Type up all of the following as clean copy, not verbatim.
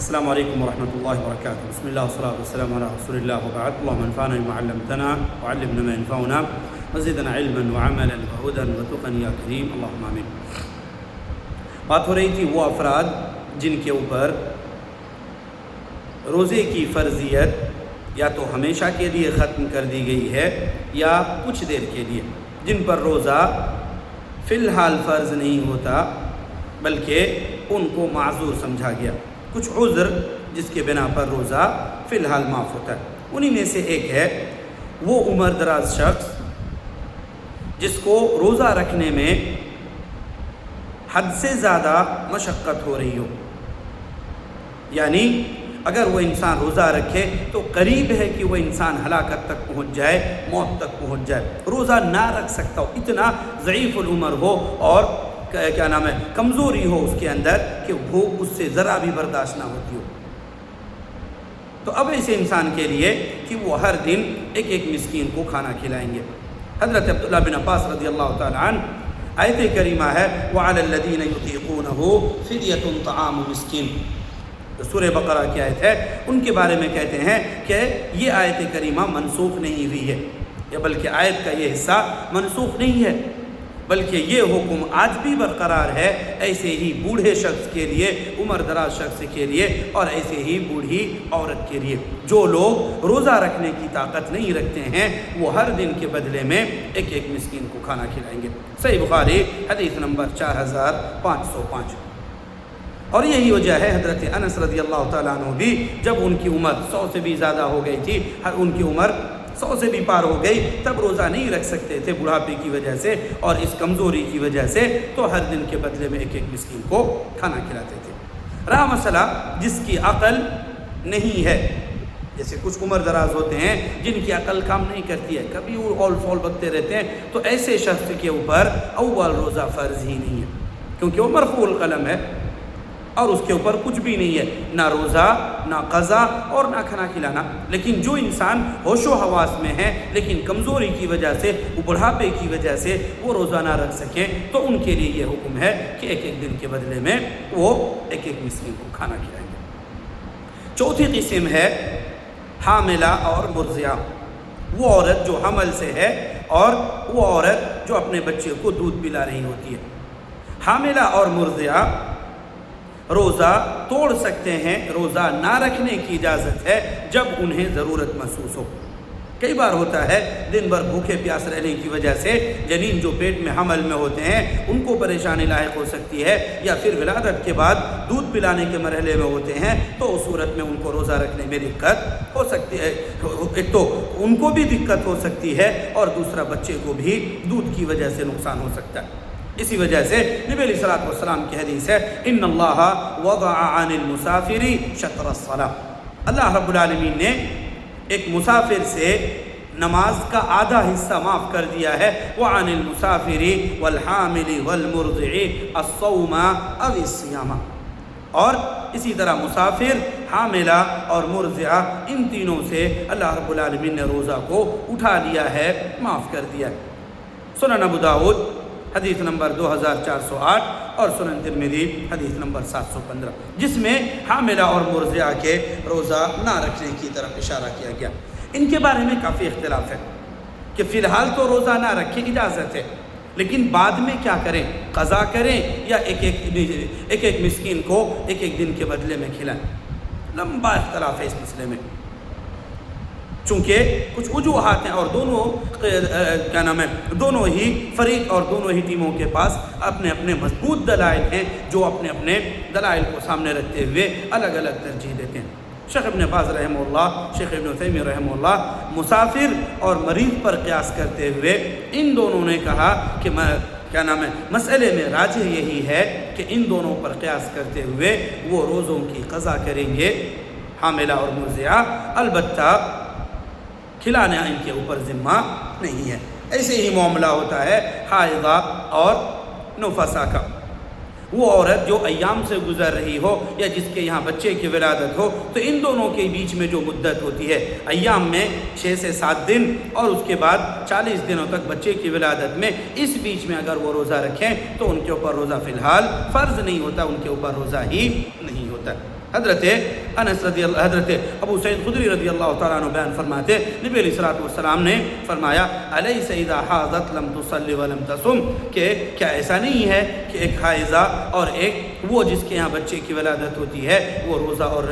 السلام علیکم ورحمۃ اللہ وبرکاتہ. بسم اللہ والصلاۃ والسلام علی رسول اللہ وبعد. اللهم انفعنا بما علمتنا وعلمنا ما ينفعنا وزدنا علما وعملا وهدى وتقا یا کریم اللهم آمین. بات ہو رہی تھی وہ افراد جن کے اوپر روزے کی فرضیت یا تو ہمیشہ کے لیے ختم کر دی گئی ہے یا کچھ دیر کے لیے، جن پر روزہ فی الحال فرض نہیں ہوتا بلکہ ان کو معذور سمجھا گیا، کچھ عذر جس کے بنا پر روزہ فی الحال معاف ہوتا ہے. انہی میں سے ایک ہے وہ عمر دراز شخص جس کو روزہ رکھنے میں حد سے زیادہ مشقت ہو رہی ہو. یعنی اگر وہ انسان روزہ رکھے تو قریب ہے کہ وہ انسان ہلاکت تک پہنچ جائے، موت تک پہنچ جائے، روزہ نہ رکھ سکتا ہو، اتنا ضعیف العمر ہو اور کمزوری ہو اس کے اندر کہ بھوک اس سے ذرا بھی برداشت نہ ہوتی ہو. تو اب ایسے انسان کے لیے کہ وہ ہر دن ایک ایک مسکین کو کھانا کھلائیں گے. حضرت عبداللہ بن عباس رضی اللہ تعالی عنہ آیت کریمہ ہے وَعَلَى الَّذِينَ يُطِيقُونَهُ فِدْيَةٌ طَعَامُ مِسْكِينٍ، سورہ بقرہ کی آیت ہے. ان کے بارے میں کہتے ہیں کہ یہ آیت کریمہ منسوخ نہیں ہوئی ہے، یا بلکہ آیت کا یہ حصہ منسوخ نہیں ہے، بلکہ یہ حکم آج بھی برقرار ہے ایسے ہی بوڑھے شخص کے لیے، عمر دراز شخص کے لیے، اور ایسے ہی بوڑھی عورت کے لیے. جو لوگ روزہ رکھنے کی طاقت نہیں رکھتے ہیں وہ ہر دن کے بدلے میں ایک ایک مسکین کو کھانا کھلائیں گے. صحیح بخاری حدیث نمبر 4505. اور یہی وجہ ہے حضرت انس رضی اللہ تعالیٰ عنہ بھی جب ان کی عمر 100 سے بھی زیادہ ہو گئی تھی، ان کی عمر 100 سے بھی پار ہو گئی، تب روزہ نہیں رکھ سکتے تھے بڑھاپے کی وجہ سے اور اس کمزوری کی وجہ سے، تو ہر دن کے بدلے میں ایک ایک مسکین کو کھانا کھلاتے تھے. رہا مسئلہ جس کی عقل نہیں ہے، جیسے کچھ عمر دراز ہوتے ہیں جن کی عقل کام نہیں کرتی ہے، کبھی وہ اول فول بکتے رہتے ہیں، تو ایسے شخص کے اوپر اول روزہ فرض ہی نہیں ہے، کیونکہ وہ مرفوع القلم ہے اور اس کے اوپر کچھ بھی نہیں ہے، نہ روزہ، نہ قضا اور نہ کھانا کھلانا. لیکن جو انسان ہوش و حواس میں ہے لیکن کمزوری کی وجہ سے، بڑھاپے کی وجہ سے وہ روزہ نہ رکھ سکیں، تو ان کے لیے یہ حکم ہے کہ ایک ایک دن کے بدلے میں وہ ایک ایک مسکین کو کھانا کھلائیں گے. چوتھی قسم ہے حاملہ اور مرضعہ، وہ عورت جو حمل سے ہے اور وہ عورت جو اپنے بچے کو دودھ پلا رہی ہوتی ہے. حاملہ اور مرضعہ روزہ توڑ سکتے ہیں، روزہ نہ رکھنے کی اجازت ہے جب انہیں ضرورت محسوس ہو. کئی بار ہوتا ہے دن بھر بھوکے پیاس رہنے کی وجہ سے جنین جو پیٹ میں حمل میں ہوتے ہیں ان کو پریشانی لاحق ہو سکتی ہے، یا پھر ولادت کے بعد دودھ پلانے کے مرحلے میں ہوتے ہیں، تو اس صورت میں ان کو روزہ رکھنے میں دقت ہو سکتی ہے. ایک تو ان کو بھی دقت ہو سکتی ہے اور دوسرا بچے کو بھی دودھ کی وجہ سے نقصان ہو سکتا ہے. اسی وجہ سے نبی علیہ الصلوۃ والسلام کی حدیث ہے ان اللہ وضع عن المسافر شطر الصلاۃ، اللہ رب العالمین نے ایک مسافر سے نماز کا آدھا حصہ معاف کر دیا ہے. وعن المسافر والحامل والمرضع الصوم او الصيام، اور اسی طرح مسافر، حاملہ اور مرضعہ ان تینوں سے اللہ رب العالمین نے روزہ کو اٹھا لیا ہے، معاف کر دیا ہے. سنن ابو داؤد حدیث نمبر 2408 اور سنن ترمذی حدیث نمبر 715، جس میں حاملہ اور مرضعہ کے روزہ نہ رکھنے کی طرف اشارہ کیا گیا. ان کے بارے میں کافی اختلاف ہے کہ فی الحال تو روزہ نہ رکھے اجازت ہے، لیکن بعد میں کیا کریں، قضا کریں یا ایک ایک مسکین کو ایک ایک دن کے بدلے میں کھلائیں. لمبا اختلاف ہے اس مسئلے میں، چونکہ کچھ وجوہات ہیں اور دونوں ہی فریق اور دونوں ہی ٹیموں کے پاس اپنے اپنے مضبوط دلائل ہیں، جو اپنے اپنے دلائل کو سامنے رکھتے ہوئے الگ الگ ترجیح دیتے ہیں. شیخ ابن باز رحمہ اللہ، شیخ ابن عثیمین رحمہ اللہ مسافر اور مریض پر قیاس کرتے ہوئے ان دونوں نے کہا کہ مسئلے میں راجح یہی ہے کہ ان دونوں پر قیاس کرتے ہوئے وہ روزوں کی قضا کریں گے، حاملہ اور مرضعہ، البتہ کھلانا ان کے اوپر ذمہ نہیں ہے. ایسے ہی معاملہ ہوتا ہے حائضہ اور نفسا کا. وہ عورت جو ایام سے گزر رہی ہو یا جس کے یہاں بچے کی ولادت ہو، تو ان دونوں کے بیچ میں جو مدت ہوتی ہے ایام میں 6 سے 7 دن اور اس کے بعد 40 دنوں تک بچے کی ولادت میں، اس بیچ میں اگر وہ روزہ رکھیں تو ان کے اوپر روزہ فی الحال فرض نہیں ہوتا، ان کے اوپر روزہ ہی نہیں ہوتا. حضرت ابو سعید خدری رضی اللہ تعالیٰ عنہ بیان فرماتے نبی علیہ الصلوۃ والسلام نے فرمایا الیس اذا حاضت لم تصلی ولم تصم، کہ کیا ایسا نہیں ہے کہ ایک حائضہ اور ایک وہ جس کے یہاں بچے کی ولادت ہوتی ہے وہ روزہ اور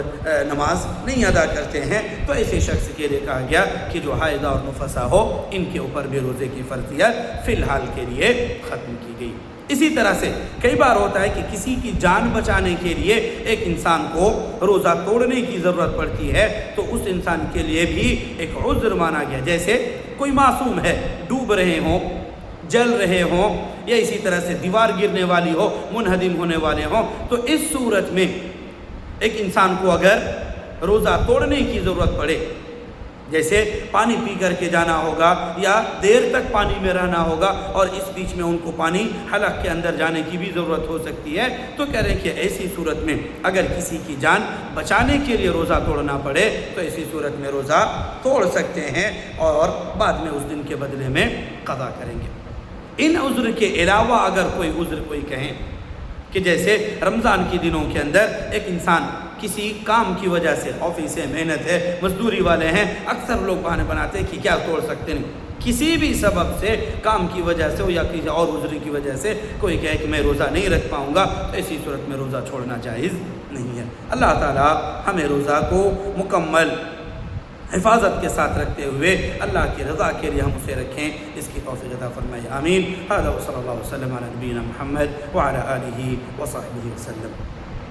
نماز نہیں ادا کرتے ہیں؟ تو ایسے شخص کے لیے کہا گیا کہ جو حائضہ اور نفسا ہو ان کے اوپر بھی روزے کی فرضیت فی الحال کے لیے ختم کی گئی۔ اسی طرح سے کئی بار ہوتا ہے کہ کسی کی جان بچانے کے لیے ایک انسان کو روزہ توڑنے کی ضرورت پڑتی ہے، تو اس انسان کے لیے بھی ایک عذر مانا گیا، جیسے کوئی معصوم ہے، ڈوب رہے ہوں، جل رہے ہوں، یا اسی طرح سے دیوار گرنے والی ہو، منہدم ہونے والے ہوں، تو اس صورت میں ایک انسان کو اگر روزہ توڑنے کی ضرورت پڑے، جیسے پانی پی کر کے جانا ہوگا یا دیر تک پانی میں رہنا ہوگا اور اس بیچ میں ان کو پانی حلق کے اندر جانے کی بھی ضرورت ہو سکتی ہے، تو کہہ رہے ہیں کہ ایسی صورت میں اگر کسی کی جان بچانے کے لیے روزہ توڑنا پڑے تو ایسی صورت میں روزہ توڑ سکتے ہیں اور بعد میں اس دن کے بدلے میں قضا کریں گے۔ ان عذر کے علاوہ اگر کوئی عذر کوئی کہیں کہ جیسے رمضان کے دنوں کے اندر ایک انسان کسی کام کی وجہ سے، آفس ہے، محنت ہے، مزدوری والے ہیں، اکثر لوگ بہانے بناتے ہیں کہ کیا توڑ سکتے نہیں، کسی بھی سبب سے، کام کی وجہ سے یا کسی اور عذر کی وجہ سے کوئی کہے کہ میں روزہ نہیں رکھ پاؤں گا، تو ایسی صورت میں روزہ چھوڑنا جائز نہیں ہے۔ اللہ تعالی ہمیں روزہ کو مکمل حفاظت کے ساتھ رکھتے ہوئے اللہ کی رضا کے لیے ہم اسے رکھیں، اس کی توفیق عطا فرمائے، آمین۔ هذا وصلی اللہ وسلم علی نبینا محمد وعلی آلہ وصحبہ وسلم۔